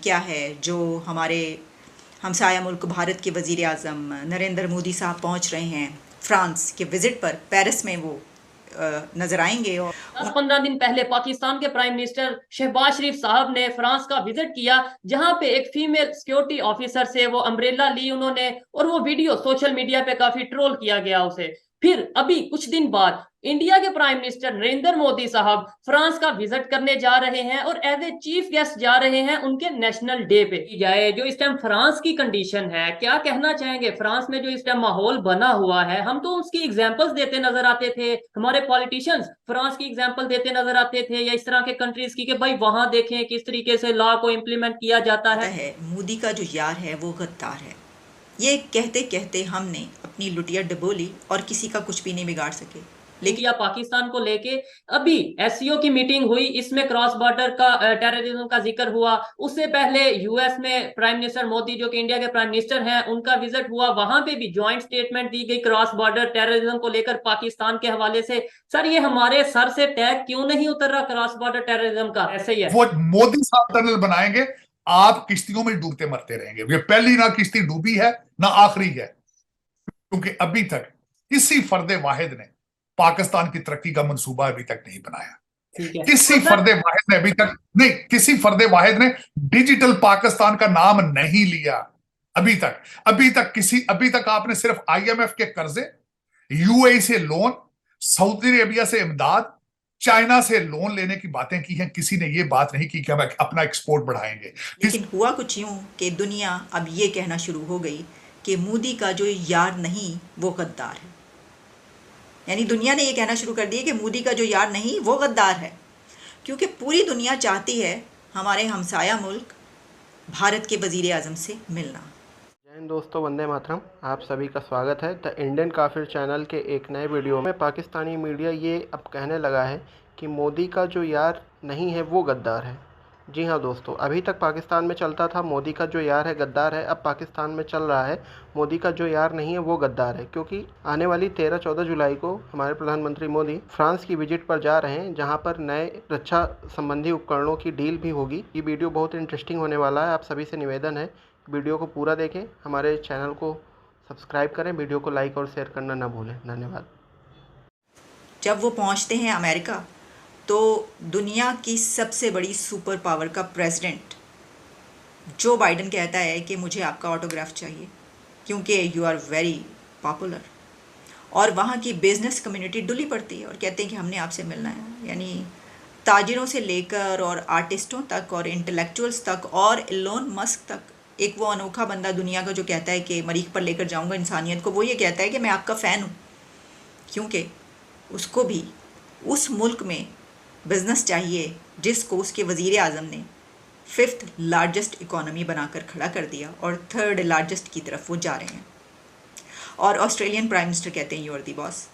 क्या है जो हमारे हमसाया मुल्क भारत के वज़ीर आज़म नरेंद्र मोदी साहब पहुंच रहे हैं फ्रांस के विज़िट पर, पेरिस में वो नज़र आएंगे। और 10-15 दिन पहले पाकिस्तान के प्राइम मिनिस्टर शहबाज शरीफ साहब ने फ्रांस का विजिट किया, जहां पे एक फीमेल सिक्योरिटी ऑफिसर से वो अम्ब्रेला ली उन्होंने, और वो वीडियो सोशल मीडिया पे काफी ट्रोल किया गया उसे। फिर अभी कुछ दिन बाद इंडिया के प्राइम मिनिस्टर नरेंद्र मोदी साहब फ्रांस का विजिट करने जा रहे हैं और एज ए चीफ गेस्ट जा रहे हैं उनके नेशनल डे पे। जाए जो इस टाइम फ्रांस की कंडीशन है, क्या कहना चाहेंगे? फ्रांस में जो इस टाइम माहौल बना हुआ है, हम तो उसकी एग्जांपल्स देते नजर आते थे, हमारे पॉलिटिशियंस फ्रांस की एग्जांपल देते नजर आते थे, या इस तरह के कंट्रीज की, कि भाई वहां देखें किस तरीके से लॉ को इम्प्लीमेंट किया जाता पता है। है मोदी का जो यार है वो गद्दार है। ये कहते कहते हमने अपनी लुटिया डबोली और किसी का कुछ भी नहीं बिगाड़ सके। लेकिन इंडिया पाकिस्तान को लेके अभी एससीओ की मीटिंग हुई, इसमें क्रॉस बॉर्डर का टेररिज्म का जिक्र हुआ। उससे पहले यूएस में प्राइम मिनिस्टर मोदी, जो कि इंडिया के प्राइम मिनिस्टर हैं, उनका विजिट हुआ, वहां पे भी ज्वाइंट स्टेटमेंट दी गई क्रॉस बॉर्डर टेररिज्म को लेकर पाकिस्तान के हवाले से। सर, ये हमारे सर से टैग क्यों नहीं उतर रहा क्रॉस बॉर्डर टेररिज्म का? ऐसे ही है। वो मोदी साहब टनल बनाएंगे, आप किश्तियों में डूबते मरते रहेंगे। ये पहली ना किश्ती डूबी है ना आखिरी है, क्योंकि अभी तक किसी फर्दे वाहिद ने पाकिस्तान की तरक्की का मंसूबा अभी तक नहीं बनाया। ठीक है, किसी तो सर फर्दे वाहिद ने अभी तक नहीं, किसी फर्दे वाहिद ने डिजिटल पाकिस्तान का नाम नहीं लिया अभी तक। अभी तक आपने सिर्फ आईएमएफ के कर्जे, यूएई से लोन, सऊदी अरेबिया से इमदाद, चाइना से लोन लेने की बातें की हैं। किसी ने ये बात नहीं की कि हम अपना एक्सपोर्ट बढ़ाएंगे। लेकिन हुआ कुछ यूं कि दुनिया अब ये कहना शुरू हो गई कि मोदी का जो यार नहीं वो गद्दार है। यानी दुनिया ने ये कहना शुरू कर दिया कि मोदी का जो यार नहीं वो गद्दार है, क्योंकि पूरी दुनिया चाहती है हमारे हमसाया मुल्क भारत के वज़ीर आज़म से मिलना। जय हिंद दोस्तों, वंदे मातरम। आप सभी का स्वागत है द इंडियन काफिर चैनल के एक नए वीडियो में। पाकिस्तानी मीडिया ये अब कहने लगा है कि मोदी का जो यार नहीं है वो गद्दार है। जी हाँ दोस्तों, अभी तक पाकिस्तान में चलता था मोदी का जो यार है गद्दार है। अब पाकिस्तान में चल रहा है मोदी का जो यार नहीं है वो गद्दार है, क्योंकि आने वाली 13-14 जुलाई को हमारे प्रधानमंत्री मोदी फ्रांस की विजिट पर जा रहे हैं, जहाँ पर नए रक्षा संबंधी उपकरणों की डील भी होगी। ये वीडियो बहुत इंटरेस्टिंग होने वाला है। आप सभी से निवेदन है वीडियो को पूरा देखें, हमारे चैनल को सब्सक्राइब करें, वीडियो को लाइक और शेयर करना ना भूलें। धन्यवाद। जब वो पहुंचते हैं अमेरिका, तो दुनिया की सबसे बड़ी सुपर पावर का प्रेसिडेंट जो बाइडन कहता है कि मुझे आपका ऑटोग्राफ चाहिए क्योंकि यू आर वेरी पॉपुलर। और वहाँ की बिजनेस कम्युनिटी डुली पड़ती है और कहते हैं कि हमने आपसे मिलना है। यानी ताजिरों से लेकर और आर्टिस्टों तक और इंटेलेक्चुअल्स तक और इलोन मस्क तक, एक वो अनोखा बंदा दुनिया का जो कहता है कि मरीख पर लेकर जाऊंगा इंसानियत को, वो ये कहता है कि मैं आपका फ़ैन हूँ, क्योंकि उसको भी उस मुल्क में बिज़नेस चाहिए जिसको उसके वज़ीर आज़म ने 5th लार्जेस्ट इकॉनमी बनाकर खड़ा कर दिया और 3rd लार्जेस्ट की तरफ वो जा रहे हैं। और ऑस्ट्रेलियन प्राइम मिनिस्टर कहते हैं यू आर दी बॉस।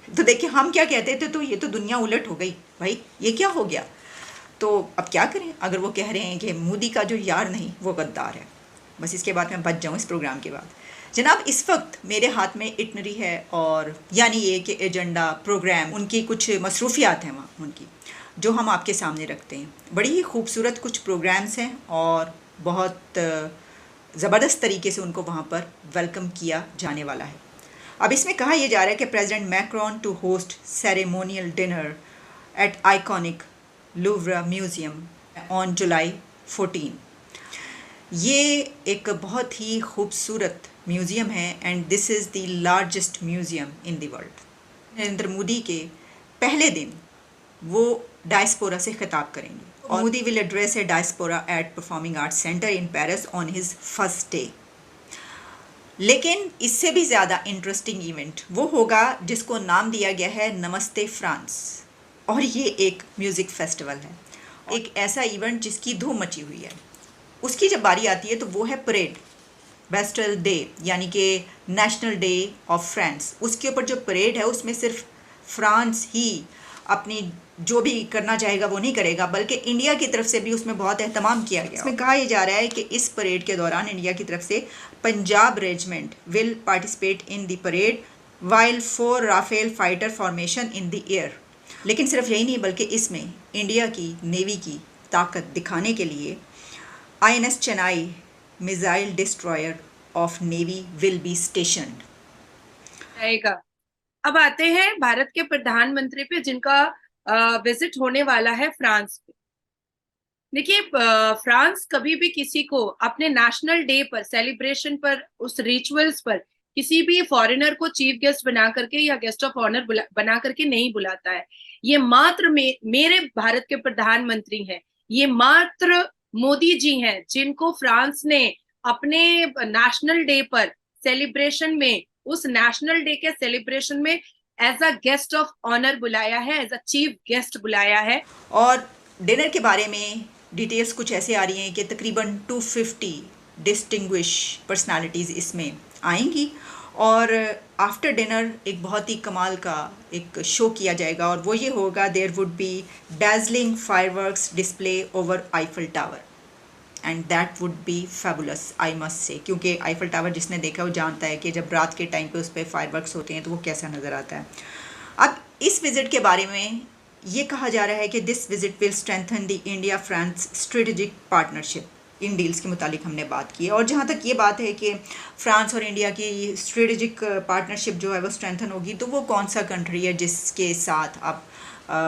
तो देखिए हम क्या कहते थे, तो ये तो दुनिया उलट हो गई भाई, ये क्या हो गया। तो अब क्या करें अगर वो कह रहे हैं कि मोदी का जो यार नहीं वो गद्दार है। बस इसके बाद मैं बच जाऊँ इस प्रोग्राम के बाद। जनाब, इस वक्त मेरे हाथ में इटनरी है, और यानी ये कि एजेंडा प्रोग्राम उनकी कुछ मसरूफियात हैं वहाँ उनकी, जो हम आपके सामने रखते हैं। बड़ी ही खूबसूरत कुछ प्रोग्राम्स हैं और बहुत ज़बरदस्त तरीके से उनको वहाँ पर वेलकम किया जाने वाला है। अब इसमें कहा यह जा रहा है कि president Macron to host ceremonial dinner at iconic Louvre museum on July 14। ये एक बहुत ही खूबसूरत म्यूज़ियम है and this is the largest museum in the world. Narendra Modi के पहले दिन वो डायस्पोरा से खिताब करेंगे और Modi will address a diaspora at performing arts centre in Paris on his first day. लेकिन इससे भी ज़्यादा इंटरेस्टिंग इवेंट वो होगा जिसको नाम दिया गया है नमस्ते फ्रांस, और ये एक म्यूज़िक फेस्टिवल है, एक ऐसा इवेंट जिसकी धूम मची हुई है। उसकी जब बारी आती है तो वो है परेड, बेस्टल डे, यानी कि नेशनल डे ऑफ फ्रांस। उसके ऊपर जो परेड है उसमें सिर्फ फ्रांस ही अपनी जो भी करना चाहेगा वो नहीं करेगा, बल्कि इंडिया की तरफ से भी उसमें बहुत एहतमाम किया गया। इसमें कहा यह जा रहा है कि इस परेड के दौरान इंडिया की तरफ से Punjab regiment will participate in the parade while 4 Rafale fighter formation in the air. लेकिन सिर्फ यही नहीं, बल्कि इसमें इंडिया की नेवी की ताकत दिखाने के लिए INS Chennai missile destroyer of Navy will be stationed. रहेगा। अब आते हैं भारत के प्रधानमंत्री पे, जिनका विजिट होने वाला है फ्रांस पे। देखिए, फ्रांस कभी भी किसी को अपने नेशनल डे पर, सेलिब्रेशन पर, उस रिचुअल्स पर किसी भी फॉरेनर को चीफ गेस्ट बना करके या गेस्ट ऑफ ऑनर बना करके नहीं बुलाता है। ये मात्र मेरे भारत के प्रधानमंत्री हैं, ये मात्र मोदी जी हैं जिनको फ्रांस ने अपने नेशनल डे पर सेलिब्रेशन में, उस नेशनल डे के सेलिब्रेशन में as a guest of honour बुलाया है, एज अ चीफ गेस्ट बुलाया है। और डिनर के बारे में डिटेल्स कुछ ऐसे आ रही हैं कि तकरीबन 250 डिस्टिंग्विश पर्सनालिटीज़ इसमें आएंगी और आफ्टर डिनर एक बहुत ही कमाल का एक शो किया जाएगा, और वो ये होगा, there would be dazzling fireworks display over Eiffel tower and that would be fabulous, I must say. क्योंकि आईफल टावर जिसने देखा वो जानता है कि जब रात के टाइम पे उस पर फायरवर्क्स होते हैं तो वो कैसा नज़र आता है। अब इस विज़िट के बारे में ये कहा जा रहा है कि this visit will strengthen the India France strategic partnership. In deals के मुतालिक हमने बात की है, और जहाँ तक ये बात है कि फ्रांस और इंडिया की स्ट्रेटेजिक पार्टनरशिप जो है वो स्ट्रेंथन होगी, तो वो कौन सा कंट्री है जिसके साथ अब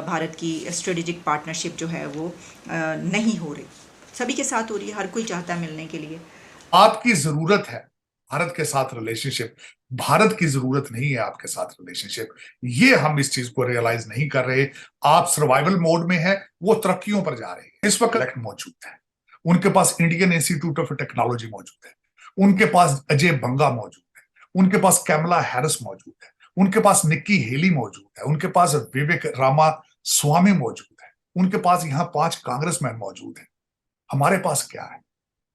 भारत की स्ट्रेटेजिक पार्टनरशिप जो है वो नहीं हो रही? सभी के साथ हो रही है, हर कोई चाहता है मिलने के लिए। आपकी जरूरत है भारत के साथ रिलेशनशिप, भारत की जरूरत नहीं है आपके साथ रिलेशनशिप। ये हम इस चीज को रियलाइज नहीं कर रहे। आप सर्वाइवल मोड में है, वो तरक्कियों पर जा रहे हैं। इस वक्त मौजूद है, उनके पास इंडियन इंस्टीट्यूट ऑफ टेक्नोलॉजी मौजूद है, उनके पास अजय बंगा मौजूद है, उनके पास कैमला हैरिस मौजूद है, उनके पास निक्की हेली मौजूद है, उनके पास विवेक रामा स्वामी मौजूद है, उनके पास यहाँ 5 कांग्रेसमैन मौजूद हैं। हमारे पास क्या है?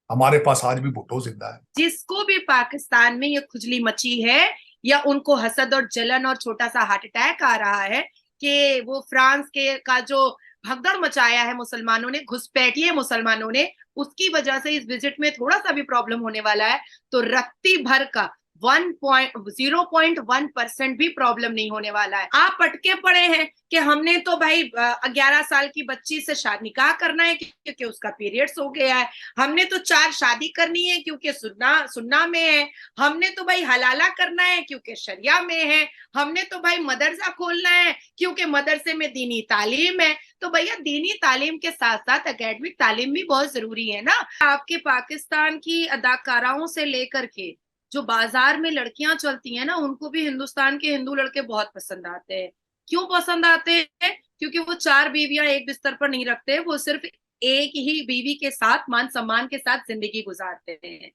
हमारे पास आज भी भुट्टो जिंदा है। जिसको भी पाकिस्तान में ये खुजली मची है, या उनको हसद और जलन और छोटा सा हार्ट अटैक आ रहा है कि वो फ्रांस के का जो भगदड़ मचाया है मुसलमानों ने, घुसपैठिए मुसलमानों ने, उसकी वजह से इस विजिट में थोड़ा सा भी प्रॉब्लम होने वाला है, तो रत्ती भर का 0.1% भी प्रॉब्लम नहीं होने वाला है। आप अटके पड़े हैं कि हमने तो भाई 11 साल की बच्ची से निकाह करना है क्योंकि उसका पीरियड्स हो गया है, हमने तो 4 शादी करनी है क्योंकि सुन्ना में है, हमने तो भाई हलाला करना है क्योंकि शरिया में है, हमने तो भाई मदरसा खोलना है क्योंकि मदरसे में दीनी तालीम है। तो भैया दीनी तालीम के साथ साथ एकेडमिक तालीम भी बहुत जरूरी है ना। आपके पाकिस्तान की अदाकाराओं से लेकर के जो बाजार में लड़कियां चलती हैं ना, उनको भी हिंदुस्तान के हिंदू लड़के बहुत पसंद आते हैं। क्यों पसंद आते हैं? क्योंकि वो 4 बीवियां एक बिस्तर पर नहीं रखते, वो सिर्फ एक ही बीवी के साथ मान सम्मान के साथ जिंदगी गुजारते हैं।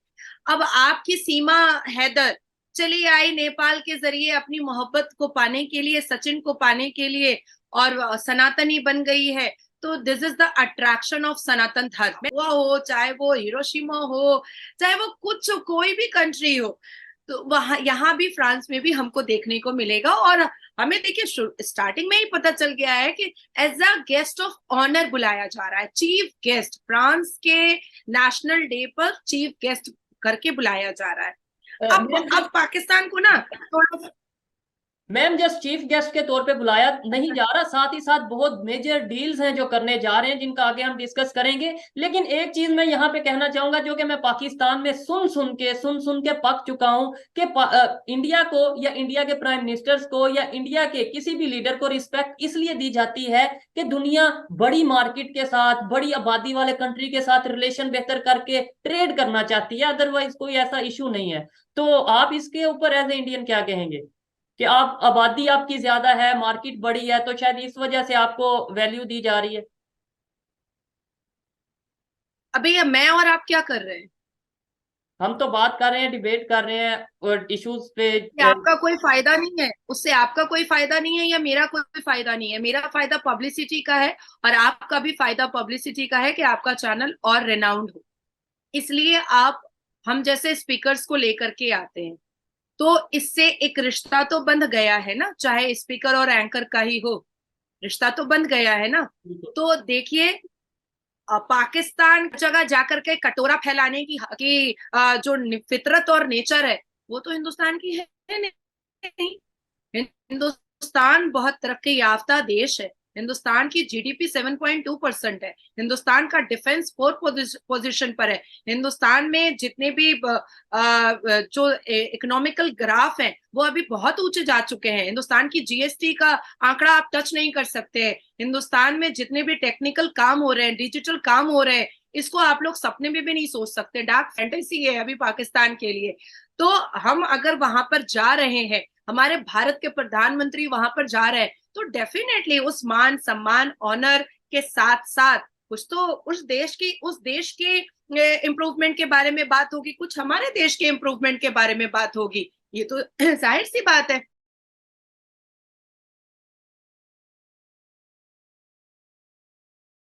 अब आपकी सीमा हैदर चली आई नेपाल के जरिए अपनी मोहब्बत को पाने के लिए, सचिन को पाने के लिए, और सनातनी बन गई है। तो this is the attraction of Sanatan Dharma, वो हो चाहे वो हिरोशिमा हो, चाहे वो कुछ कोई भी कंट्री हो, तो वहां यहाँ भी फ्रांस में भी हमको देखने को मिलेगा। और हमें देखिए स्टार्टिंग में ही पता चल गया है कि as a guest of honour बुलाया जा रहा है, चीफ गेस्ट, फ्रांस के नेशनल डे पर चीफ गेस्ट करके बुलाया जा रहा है। अब पाकिस्तान को ना थोड़ा, मैम जस्ट चीफ गेस्ट के तौर पे बुलाया नहीं जा रहा, साथ ही साथ बहुत मेजर डील्स हैं जो करने जा रहे हैं, जिनका आगे हम डिस्कस करेंगे। लेकिन एक चीज मैं यहाँ पे कहना चाहूंगा, जो कि मैं पाकिस्तान में सुन सुन के पक चुका हूँ कि इंडिया को या इंडिया के प्राइम मिनिस्टर्स को या इंडिया के किसी भी लीडर को रिस्पेक्ट इसलिए दी जाती है कि दुनिया बड़ी मार्केट के साथ, बड़ी आबादी वाले कंट्री के साथ रिलेशन बेहतर करके ट्रेड करना चाहती है, अदरवाइज कोई ऐसा इशू नहीं है। तो आप इसके ऊपर एज ए इंडियन क्या कहेंगे कि आप आबादी आपकी ज्यादा है, मार्केट बड़ी है, तो शायद इस वजह से आपको वैल्यू दी जा रही है? अभी मैं और आप क्या कर रहे हैं? हम तो बात कर रहे हैं, डिबेट कर रहे हैं और इश्यूज पे। आपका कोई फायदा नहीं है, उससे आपका कोई फायदा नहीं है या मेरा कोई फायदा नहीं है। मेरा फायदा पब्लिसिटी का है और आपका भी फायदा पब्लिसिटी का है कि आपका चैनल और रेनाउंड हो। इसलिए आप हम जैसे स्पीकर्स को लेकर के आते हैं, तो इससे एक रिश्ता तो बंध गया है ना, चाहे स्पीकर और एंकर का ही हो, रिश्ता तो बंध गया है ना। तो देखिए, पाकिस्तान जगह जाकर के कटोरा फैलाने की जो फितरत और नेचर है वो तो हिंदुस्तान की है नहीं। हिंदुस्तान बहुत तरक्की याफ्ता देश है, हिंदुस्तान की जीडीपी 7.2% है, हिंदुस्तान का डिफेंस 4th पोजीशन पर है, हिंदुस्तान में जितने भी जो इकोनॉमिकल ग्राफ है वो अभी बहुत ऊंचे जा चुके हैं, हिंदुस्तान की जीएसटी का आंकड़ा आप टच नहीं कर सकते हैं, हिंदुस्तान में जितने भी टेक्निकल काम हो रहे हैं, डिजिटल काम हो रहे हैं, इसको आप लोग सपने में भी नहीं सोच सकते, डार्क फैंटेसी है अभी पाकिस्तान के लिए। तो हम अगर वहां पर जा रहे हैं, हमारे भारत के प्रधानमंत्री वहां पर जा रहे हैं, तो डेफिनेटली उस मान सम्मान ऑनर के साथ साथ कुछ तो उस देश के इम्प्रूवमेंट के बारे में बात होगी, कुछ हमारे देश के इम्प्रूवमेंट के बारे में बात होगी, ये तो जाहिर सी बात है।